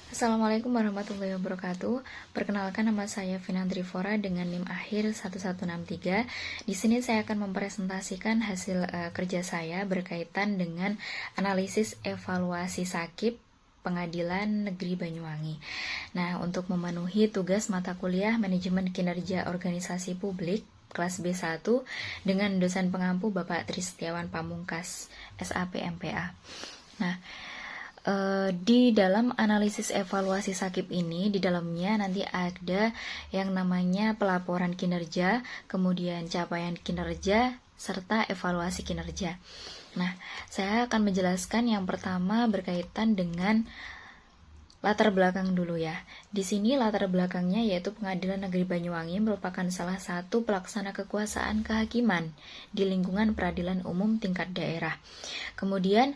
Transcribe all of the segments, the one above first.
Assalamualaikum warahmatullahi wabarakatuh. Perkenalkan, nama saya Vinantri Fora dengan NIM akhir 1163. Di sini saya akan mempresentasikan hasil kerja saya berkaitan dengan analisis evaluasi sakit Pengadilan Negeri Banyuwangi. Nah, untuk memenuhi tugas mata kuliah Manajemen Kinerja Organisasi Publik kelas B1 dengan dosen pengampu Bapak Tristiawan Pamungkas, SAP MPA. Nah, di dalam analisis evaluasi sakit ini, di dalamnya nanti ada yang namanya pelaporan kinerja, kemudian capaian kinerja, serta evaluasi kinerja. Nah, saya akan menjelaskan yang pertama berkaitan dengan latar belakang dulu ya. Di sini latar belakangnya yaitu Pengadilan Negeri Banyuwangi merupakan salah satu pelaksana kekuasaan kehakiman di lingkungan peradilan umum tingkat daerah. Kemudian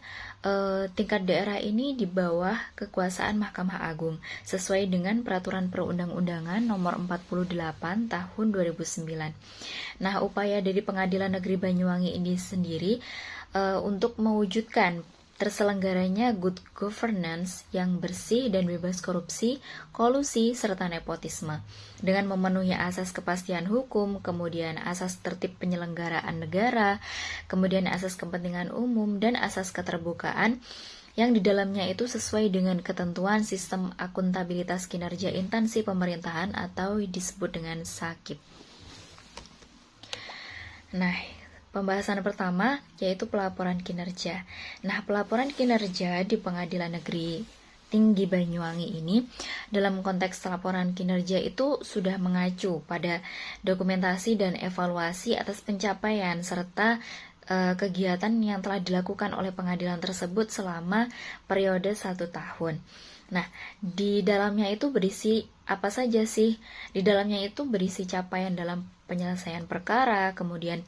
tingkat daerah ini di bawah kekuasaan Mahkamah Agung sesuai dengan Peraturan Perundang-undangan Nomor 48 Tahun 2009. Nah, upaya dari Pengadilan Negeri Banyuwangi ini sendiri untuk mewujudkan terselenggaranya good governance yang bersih dan bebas korupsi, kolusi, serta nepotisme. Dengan memenuhi asas kepastian hukum, kemudian asas tertib penyelenggaraan negara, kemudian asas kepentingan umum, dan asas keterbukaan, yang di dalamnya itu sesuai dengan ketentuan sistem akuntabilitas kinerja instansi pemerintahan atau disebut dengan SAKIP. Nah, pembahasan pertama yaitu pelaporan kinerja. Nah, pelaporan kinerja di Pengadilan Negeri Tinggi Banyuwangi ini dalam konteks laporan kinerja itu sudah mengacu pada dokumentasi dan evaluasi atas pencapaian serta kegiatan yang telah dilakukan oleh pengadilan tersebut selama periode 1 tahun. Nah, di dalamnya itu berisi apa saja sih? Di dalamnya itu berisi capaian dalam penyelesaian perkara, kemudian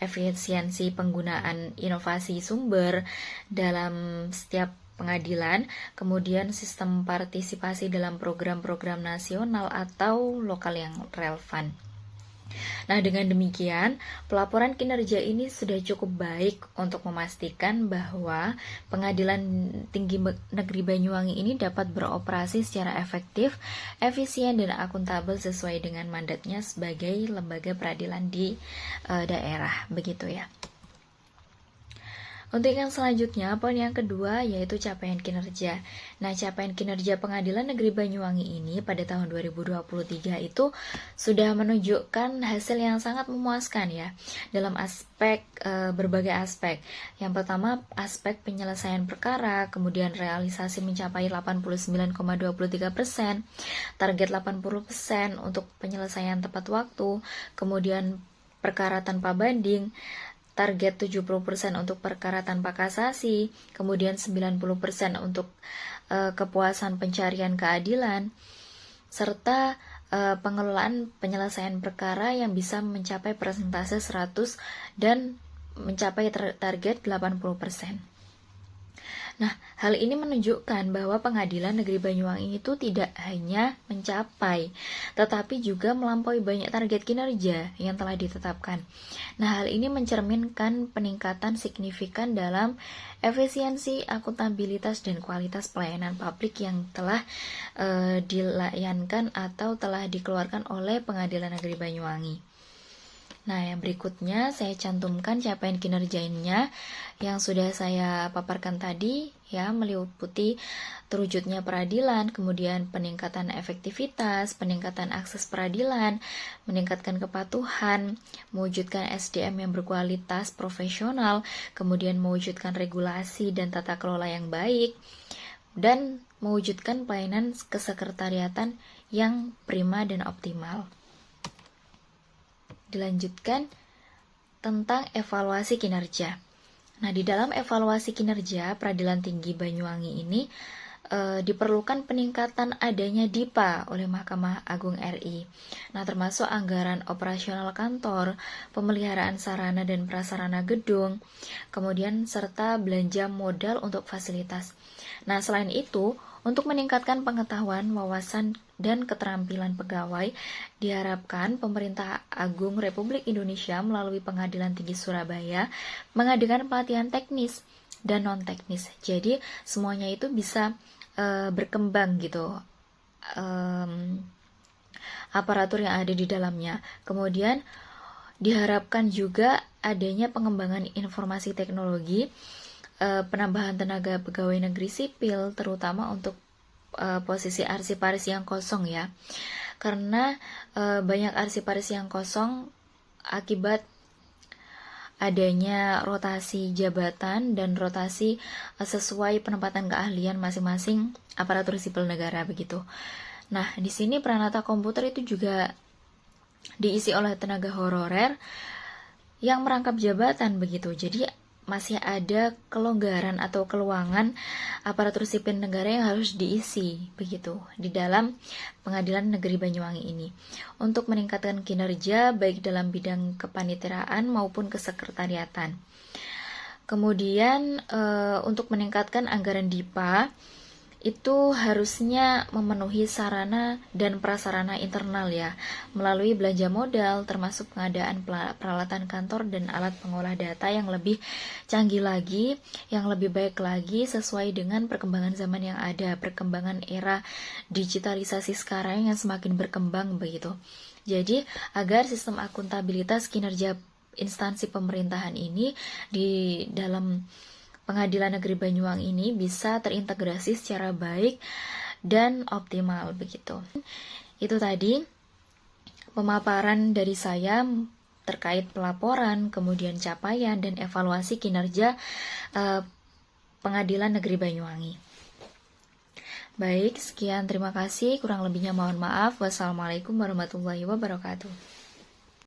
efisiensi penggunaan inovasi sumber dalam setiap pengadilan, kemudian sistem partisipasi dalam program-program nasional atau lokal yang relevan. Nah, dengan demikian, pelaporan kinerja ini sudah cukup baik untuk memastikan bahwa Pengadilan Tinggi Negeri Banyuwangi ini dapat beroperasi secara efektif, efisien, dan akuntabel sesuai dengan mandatnya sebagai lembaga peradilan di daerah, begitu ya. Untuk yang selanjutnya, poin yang kedua yaitu capaian kinerja. Nah, capaian kinerja Pengadilan Negeri Banyuwangi ini pada tahun 2023 itu sudah menunjukkan hasil yang sangat memuaskan ya, dalam aspek berbagai aspek. Yang pertama, aspek penyelesaian perkara, kemudian realisasi mencapai 89,23%, target 80% untuk penyelesaian tepat waktu, kemudian perkara tanpa banding, target 70% untuk perkara tanpa kasasi, kemudian 90% untuk kepuasan pencarian keadilan, serta pengelolaan penyelesaian perkara yang bisa mencapai persentase 100 dan mencapai target 80%. Nah, hal ini menunjukkan bahwa Pengadilan Negeri Banyuwangi itu tidak hanya mencapai, tetapi juga melampaui banyak target kinerja yang telah ditetapkan. Nah, hal ini mencerminkan peningkatan signifikan dalam efisiensi, akuntabilitas, dan kualitas pelayanan publik yang telah dilayankan atau telah dikeluarkan oleh Pengadilan Negeri Banyuwangi. Nah, yang berikutnya saya cantumkan capaian kinerjanya yang sudah saya paparkan tadi ya, meliputi terwujudnya peradilan, kemudian peningkatan efektivitas, peningkatan akses peradilan, meningkatkan kepatuhan, mewujudkan SDM yang berkualitas profesional, kemudian mewujudkan regulasi dan tata kelola yang baik, dan mewujudkan pelayanan kesekretariatan yang prima dan optimal. Dilanjutkan tentang evaluasi kinerja. Nah, di dalam evaluasi kinerja Peradilan Tinggi Banyuwangi ini diperlukan peningkatan adanya DIPA oleh Mahkamah Agung RI. Nah, termasuk anggaran operasional kantor, pemeliharaan sarana dan prasarana gedung, kemudian serta belanja modal untuk fasilitas. Nah, selain itu, untuk meningkatkan pengetahuan, wawasan, dan keterampilan pegawai, diharapkan Pemerintah Agung Republik Indonesia melalui Pengadilan Tinggi Surabaya mengadakan pelatihan teknis dan non-teknis. Jadi, semuanya itu bisa berkembang gitu aparatur yang ada di dalamnya. Kemudian diharapkan juga adanya pengembangan informasi teknologi, penambahan tenaga pegawai negeri sipil, terutama untuk posisi arsiparis yang kosong ya. Karena banyak arsiparis yang kosong akibat adanya rotasi jabatan dan rotasi sesuai penempatan keahlian masing-masing aparatur sipil negara begitu. Nah, di sini Pranata Komputer itu juga diisi oleh tenaga honorer yang merangkap jabatan begitu. Jadi masih ada kelonggaran atau keluangan aparatur sipil negara yang harus diisi begitu di dalam Pengadilan Negeri Banyuwangi ini untuk meningkatkan kinerja baik dalam bidang kepaniteraan maupun kesekretariatan. Kemudian untuk meningkatkan anggaran DIPA itu harusnya memenuhi sarana dan prasarana internal ya, melalui belanja modal termasuk pengadaan peralatan kantor dan alat pengolah data yang lebih canggih lagi, yang lebih baik lagi sesuai dengan perkembangan zaman yang ada, perkembangan era digitalisasi sekarang yang semakin berkembang begitu. Jadi agar sistem akuntabilitas kinerja instansi pemerintahan ini di dalam Pengadilan Negeri Banyuwangi ini bisa terintegrasi secara baik dan optimal begitu. Itu tadi pemaparan dari saya terkait pelaporan, kemudian capaian dan evaluasi kinerja Pengadilan Negeri Banyuwangi. Baik, sekian terima kasih. Kurang lebihnya mohon maaf. Wassalamualaikum warahmatullahi wabarakatuh.